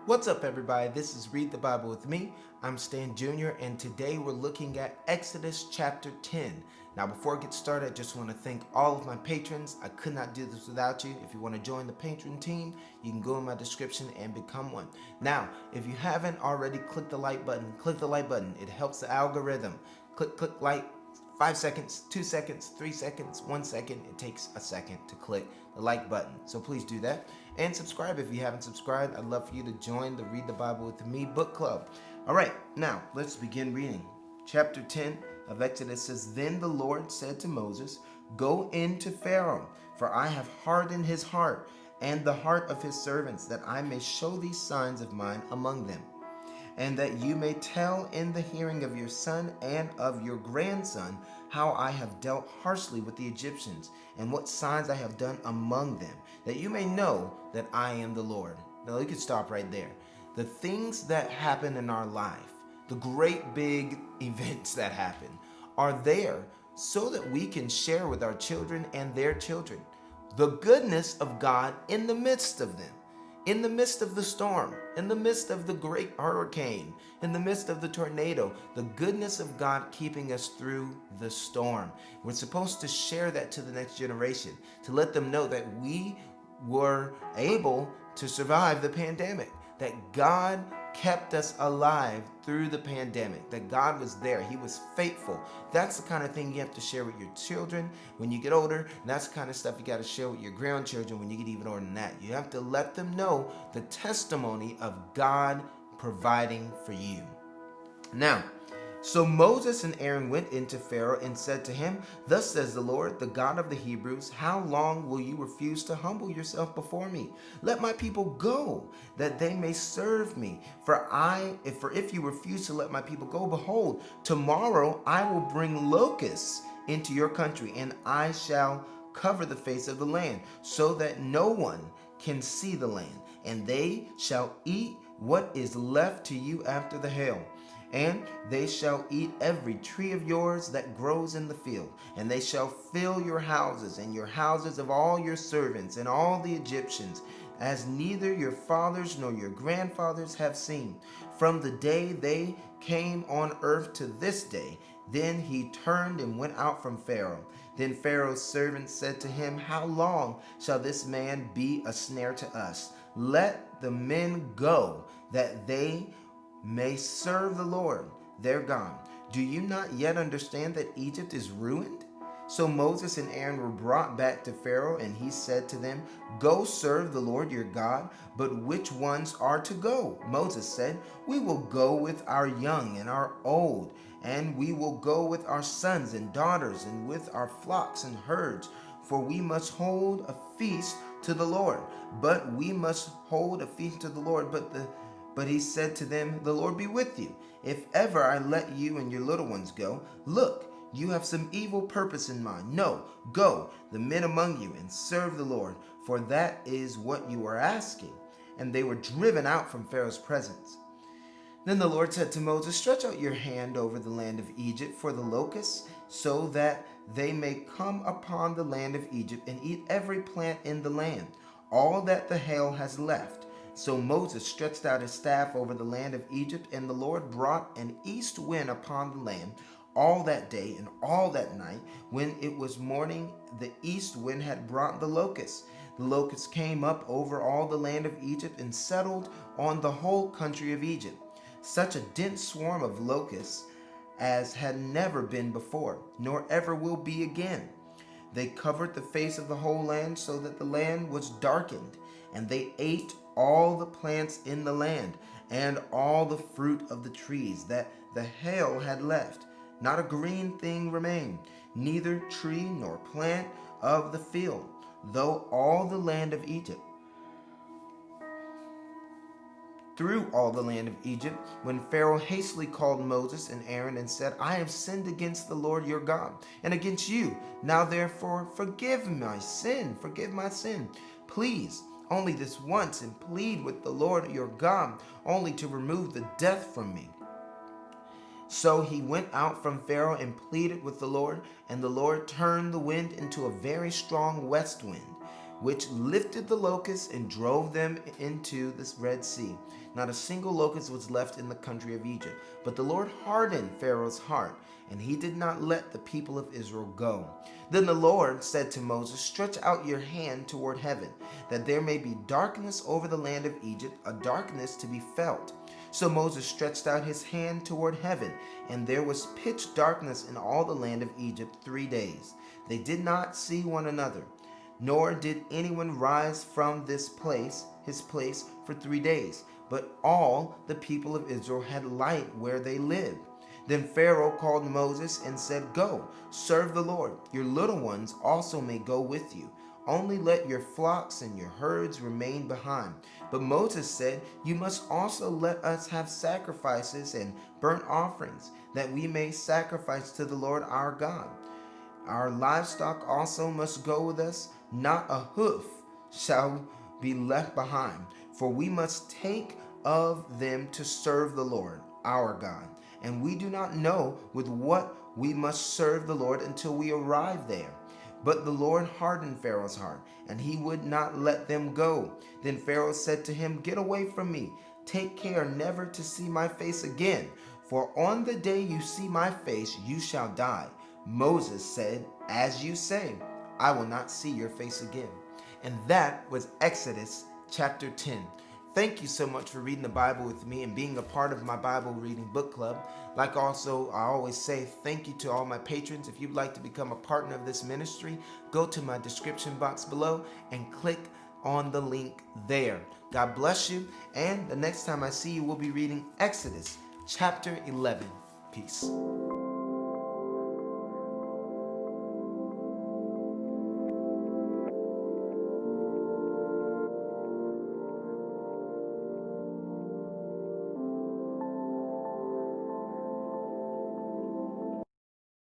What's up, everybody? This is Read the Bible with me. I'm Stan Jr., and today we're looking at Exodus chapter 10. Now, before I get started, I just want to thank all of my patrons. I could not do this without you. If you want to join the patron team, you can go in my description and become one. Now, if you haven't already, click the like button. Click the like button. It helps the algorithm. Click like. 5 seconds, 2 seconds, 3 seconds, 1 second. It takes a second to click the like button. So please do that. And subscribe if you haven't subscribed. I'd love for you to join the Read the Bible with Me book club. All right, now let's begin reading. Chapter 10 of Exodus says, Then the Lord said to Moses, Go in to Pharaoh, for I have hardened his heart and the heart of his servants, that I may show these signs of mine among them, and that you may tell in the hearing of your son and of your grandson how I have dealt harshly with the Egyptians, and what signs I have done among them, that you may know that I am the Lord. Now you can stop right there. The things that happen in our life, the great big events that happen, are there so that we can share with our children and their children the goodness of God in the midst of them. In the midst of the storm, in the midst of the great hurricane, in the midst of the tornado, the goodness of God keeping us through the storm. We're supposed to share that to the next generation, to let them know that we were able to survive the pandemic, that God kept us alive through the pandemic, that God was there. He was faithful. That's the kind of thing you have to share with your children when you get older. And that's the kind of stuff you got to share with your grandchildren when you get even older than that. You have to let them know the testimony of God providing for you. Now, so Moses and Aaron went into Pharaoh and said to him, Thus says the Lord, the God of the Hebrews, how long will you refuse to humble yourself before me? Let my people go, that they may serve me. For if you refuse to let my people go, behold, tomorrow I will bring locusts into your country, and I shall cover the face of the land, so that no one can see the land, and they shall eat what is left to you after the hail. And they shall eat every tree of yours that grows in the field, and they shall fill your houses and your houses of all your servants and all the Egyptians, as neither your fathers nor your grandfathers have seen, from the day they came on earth to this day. Then he turned and went out from Pharaoh. Then Pharaoh's servants said to him, How long shall this man be a snare to us? Let the men go, that they may serve the Lord their God. Do you not yet understand that Egypt is ruined? So Moses and Aaron were brought back to Pharaoh, and he said to them, Go serve the Lord your God, but which ones are to go? Moses said, We will go with our young and our old, and we will go with our sons and daughters, and with our flocks and herds, for we must hold a feast to the Lord. But he said to them, The Lord be with you. If ever I let you and your little ones go, look, you have some evil purpose in mind. No, go, the men among you, and serve the Lord, for that is what you are asking. And they were driven out from Pharaoh's presence. Then the Lord said to Moses, Stretch out your hand over the land of Egypt for the locusts, so that they may come upon the land of Egypt and eat every plant in the land, all that the hail has left. So Moses stretched out his staff over the land of Egypt, and the Lord brought an east wind upon the land all that day and all that night. When it was morning, the east wind had brought the locusts. The locusts came up over all the land of Egypt and settled on the whole country of Egypt. Such a dense swarm of locusts as had never been before, nor ever will be again. They covered the face of the whole land, so that the land was darkened, and they ate all the plants in the land, and all the fruit of the trees that the hail had left. Not a green thing remained, neither tree nor plant of the field, though all the land of Egypt. Through all the land of Egypt, when Pharaoh hastily called Moses and Aaron and said, I have sinned against the Lord your God, and against you. Now therefore forgive my sin, Please, only this once, and plead with the Lord your God, only to remove the death from me. So he went out from Pharaoh and pleaded with the Lord, and the Lord turned the wind into a very strong west wind, which lifted the locusts and drove them into the Red Sea. Not a single locust was left in the country of Egypt. But the Lord hardened Pharaoh's heart, and he did not let the people of Israel go. Then the Lord said to Moses, "Stretch out your hand toward heaven, that there may be darkness over the land of Egypt, a darkness to be felt." So Moses stretched out his hand toward heaven, and there was pitch darkness in all the land of Egypt 3 days. They did not see one another, nor did anyone rise from his place for 3 days. But all the people of Israel had light where they lived. Then Pharaoh called Moses and said, "Go, serve the Lord. Your little ones also may go with you. Only let your flocks and your herds remain behind." But Moses said, "You must also let us have sacrifices and burnt offerings, that we may sacrifice to the Lord our God. Our livestock also must go with us. Not a hoof shall be left behind, for we must take of them to serve the Lord our God. And we do not know with what we must serve the Lord until we arrive there." But the Lord hardened Pharaoh's heart, and he would not let them go. Then Pharaoh said to him, "Get away from me. Take care never to see my face again, for on the day you see my face, you shall die." Moses said, "As you say, I will not see your face again." And that was Exodus chapter 10. Thank you so much for reading the Bible with me and being a part of my Bible reading book club. I always say thank you to all my patrons. If you'd like to become a partner of this ministry, go to my description box below and click on the link there. God bless you, and the next time I see you, we'll be reading Exodus chapter 11. Peace.